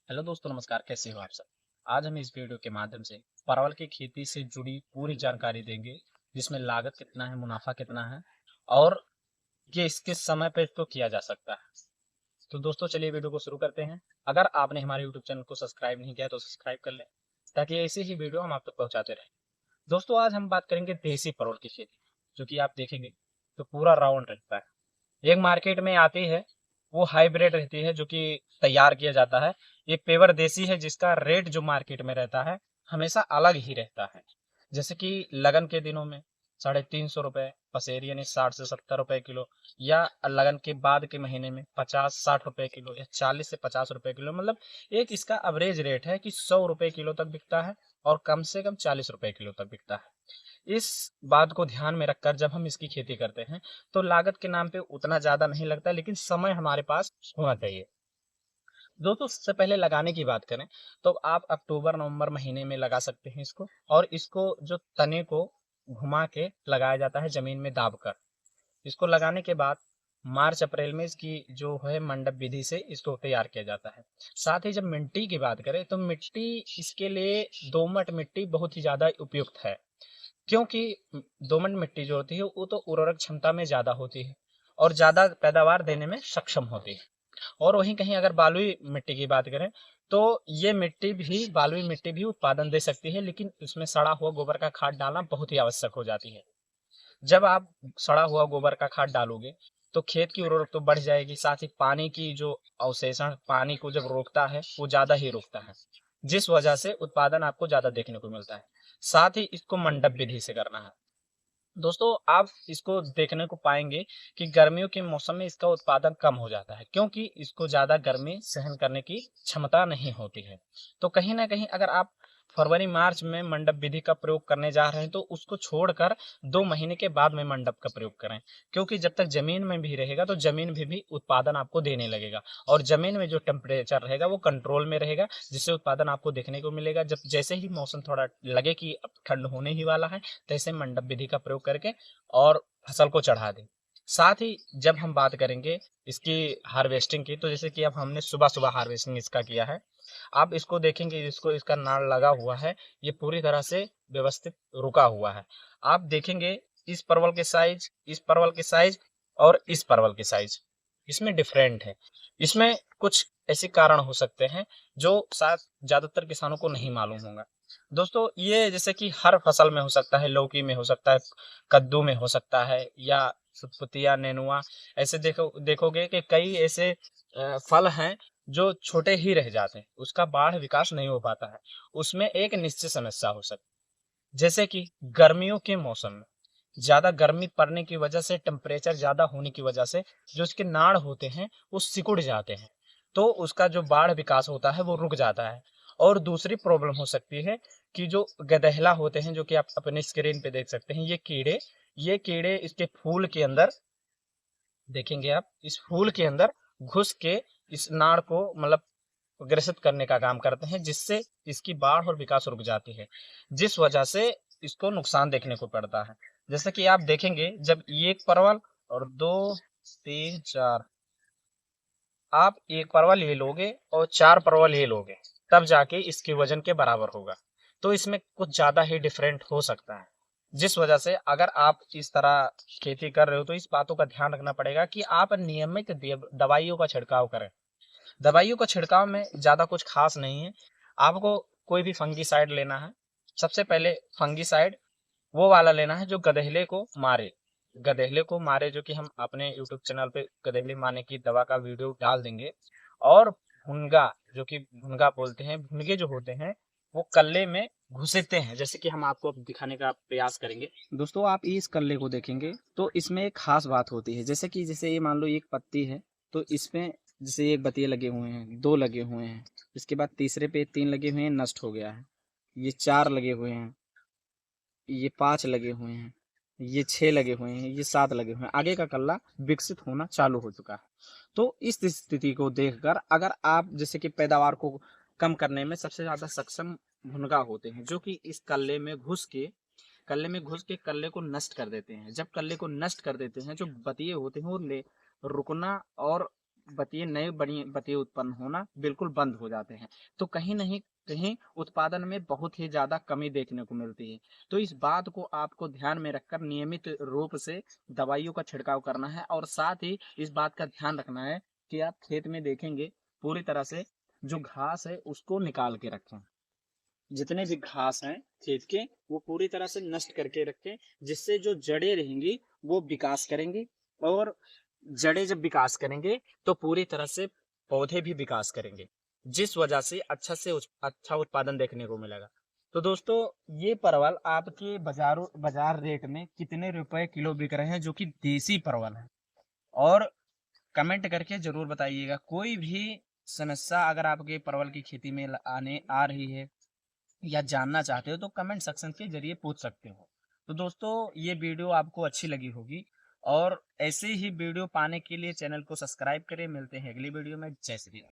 Hello दोस्तों, नमस्कार। कैसे हो आप सब। आज हम इस वीडियो के माध्यम से परवल की खेती से जुड़ी पूरी जानकारी देंगे, जिसमें लागत कितना है, मुनाफा कितना है और ये इसके समय पे इसको किया जा सकता है। तो दोस्तों चलिए वीडियो को शुरू करते हैं। अगर आपने हमारे यूट्यूब चैनल को सब्सक्राइब नहीं किया तो सब्सक्राइब कर लें, ताकि ऐसी ही वीडियो हम आप तक पहुंचाते रहें। दोस्तों आज हम बात करेंगे देसी परवल की खेती, जो कि आप देखेंगे तो पूरा राउंड रहता है। एक मार्केट में आती है, वो हाइब्रिड रहती है, जो कि तैयार किया जाता है। एक पेवर देसी है, जिसका रेट जो मार्केट में रहता है हमेशा अलग ही रहता है। जैसे कि लगन के दिनों में 350 रुपए पसेरी, यानी 60 से 70 रुपए किलो, या लगन के बाद के महीने में 50-60 रुपए किलो, या 40 से 50 रुपए किलो। मतलब एक इसका एवरेज रेट है कि 100 रुपए किलो तक बिकता है और कम से कम 40 रुपए किलो तक बिकता है। इस बात को ध्यान में रखकर जब हम इसकी खेती करते हैं तो लागत के नाम पे उतना ज्यादा नहीं लगता, लेकिन समय हमारे पास होना चाहिए। दोस्तों सबसे पहले लगाने की बात करें तो आप अक्टूबर नवंबर महीने में लगा सकते हैं इसको। और इसको जो तने को घुमा के लगाया जाता है जमीन में दाब कर। इसको लगाने के बाद मार्च अप्रैल में इसकी जो है मंडप विधि से इसको तैयार किया जाता है। साथ ही जब मिट्टी की बात करें तो मिट्टी इसके लिए दोमट मिट्टी बहुत ही ज्यादा उपयुक्त है, क्योंकि दोमट मिट्टी जो होती है वो तो उर्वरक क्षमता में ज्यादा होती है और ज्यादा पैदावार देने में सक्षम होती है। और वहीं कहीं अगर बालुई मिट्टी की बात करें तो ये मिट्टी भी, बालुई मिट्टी भी उत्पादन दे सकती है, लेकिन उसमें सड़ा हुआ गोबर का खाद डालना बहुत ही आवश्यक हो जाती है। जब आप सड़ा हुआ गोबर का खाद डालोगे तो खेत की उर्वरक तो बढ़ जाएगी, साथ ही पानी की जो अवशेषण पानी को जब रोकता है वो ज्यादा ही रोकता है, जिस वजह से उत्पादन आपको ज्यादा देखने को मिलता है। साथ ही इसको मंडप विधि से करना है। दोस्तों आप इसको देखने को पाएंगे कि गर्मियों के मौसम में इसका उत्पादन कम हो जाता है, क्योंकि इसको ज्यादा गर्मी सहन करने की क्षमता नहीं होती है। तो कहीं ना कहीं अगर आप फरवरी मार्च में मंडप विधि का प्रयोग करने जा रहे हैं तो उसको छोड़कर 2 महीने के बाद में मंडप का प्रयोग करें, क्योंकि जब तक जमीन में भी रहेगा तो जमीन भी उत्पादन आपको देने लगेगा और जमीन में जो टेम्परेचर रहेगा वो कंट्रोल में रहेगा, जिससे उत्पादन आपको देखने को मिलेगा। जब जैसे ही मौसम थोड़ा लगे कि अब ठंड होने ही वाला है, तैसे मंडप विधि का प्रयोग करके और फसल को चढ़ा दें। साथ ही जब हम बात करेंगे इसकी हार्वेस्टिंग की, तो जैसे कि अब हमने सुबह सुबह हार्वेस्टिंग इसका किया है। आप इसको देखेंगे, इसको इसका नाड़ लगा हुआ है, ये पूरी तरह से व्यवस्थित रुका हुआ है। आप देखेंगे इस परवल के साइज, इस परवल के साइज और इस परवल के साइज इसमें डिफरेंट है। इसमें कुछ ऐसे कारण हो सकते हैं जो शायद ज्यादातर किसानों को नहीं मालूम होगा। दोस्तों ये जैसे कि हर फसल में हो सकता है, लौकी में हो सकता है, कद्दू में हो सकता है, या सुतपुतिया, नेनुआ, ऐसे देखोगे कि कई ऐसे फल हैं जो छोटे ही रह जाते हैं, उसका बाढ़ विकास नहीं हो पाता है। उसमें एक निश्चित समस्या हो सकती है, जैसे कि गर्मियों के मौसम में ज्यादा गर्मी पड़ने की वजह से, टेम्परेचर ज्यादा होने की वजह से जो इसके नाड़ होते हैं वो सिकुड़ जाते हैं, तो उसका जो बाढ़ विकास होता है वो रुक जाता है। और दूसरी प्रॉब्लम हो सकती है कि जो गदहला होते हैं, जो कि आप अपने स्क्रीन पे देख सकते हैं, ये कीड़े इसके फूल के अंदर देखेंगे, आप इस फूल के अंदर घुस के इस नाड़ को मतलब ग्रसित करने का काम करते हैं, जिससे इसकी बाढ़ और विकास रुक जाती है, जिस वजह से इसको नुकसान देखने को पड़ता है। जैसे कि आप देखेंगे, जब एक परवल और दो, तीन, चार, आप एक परवल ये लोगे और 4 परवल ये लोगे, तब जाके इसके वजन के बराबर होगा। तो इसमें कुछ ज्यादा ही डिफरेंट हो सकता है, जिस वजह से अगर आप इस तरह खेती कर रहे हो तो इस बातों का ध्यान रखना पड़ेगा कि आप नियमित दवाइयों का छिड़काव करें। दवाइयों का छिड़काव में ज्यादा कुछ खास नहीं है। आपको कोई भी फंगीसाइड लेना है। सबसे पहले फंगीसाइड वो वाला लेना है जो गधेले को मारे, गधेले को मारे, जो कि हम अपने यूट्यूब चैनल पे गधेले मारने की दवा का वीडियो डाल देंगे। और भुनगा, जो कि भुनगा बोलते हैं, भुनगे जो होते हैं वो कल्ले में घुसेते हैं, जैसे कि हम आपको अब दिखाने का प्रयास करेंगे। दोस्तों आप इस कल्ले को देखेंगे तो इसमें एक खास बात होती है, जैसे कि जैसे ये मान लो एक पत्ती है, तो इसमें जैसे एक बतिये लगे हुए हैं, 2 लगे हुए हैं, इसके बाद तीसरे पे 3 लगे हुए हैं, नष्ट हो गया है। ये 4 लगे हुए हैं, ये 5 लगे हुए हैं, ये 6 लगे हुए हैं, ये 7 लगे हुए हैं, आगे का कल्ला विकसित होना चालू हो चुका है। तो इस स्थिति को देखकर अगर आप जैसे कि पैदावार को कम करने में सबसे ज्यादा सक्षम भुनगा होते हैं, जो कि इस कल्ले में घुस के कल्ले को नष्ट कर देते हैं। जब कल्ले को नष्ट कर देते हैं, जो बतिये होते हैं वो रुकना और बतिये नए बड़ी बतिये उत्पन्न होना बिल्कुल बंद हो जाते हैं। तो कहीं नहीं कहीं उत्पादन में बहुत ही ज़्यादा कमी देखने को मिलती है। तो इस बात को आपको ध्यान में रखकर नियमित रूप से दवाइयों का छिड़काव करना है और साथ ही इस बात का ध्यान रखना है कि आप खेत में देखेंगे पूरी तरह से जो घास है उसको निकाल के रखें। जितने भी घास हैं खेत के वो पूरी तरह से नष्ट करके रखें, जिससे जो जड़ें रहेंगी वो विकास करेंगी और जड़ें जब विकास करेंगे तो पूरी तरह से पौधे भी विकास करेंगे, जिस वजह से अच्छा उत्पादन देखने को मिलेगा। तो दोस्तों, ये परवल आपके बाजार रेट में कितने रुपए किलो बिक रहे हैं, जो कि देसी परवल है? और कमेंट करके जरूर बताइएगा। कोई भी समस्या अगर आपके परवल की खेती में आने आ रही है या जानना चाहते हो तो कमेंट सेक्शन के जरिए पूछ सकते हो। तो दोस्तों, ये वीडियो आपको अच्छी लगी होगी और ऐसे ही वीडियो पाने के लिए चैनल को सब्सक्राइब करें। मिलते हैं अगली वीडियो में। जय श्री राम।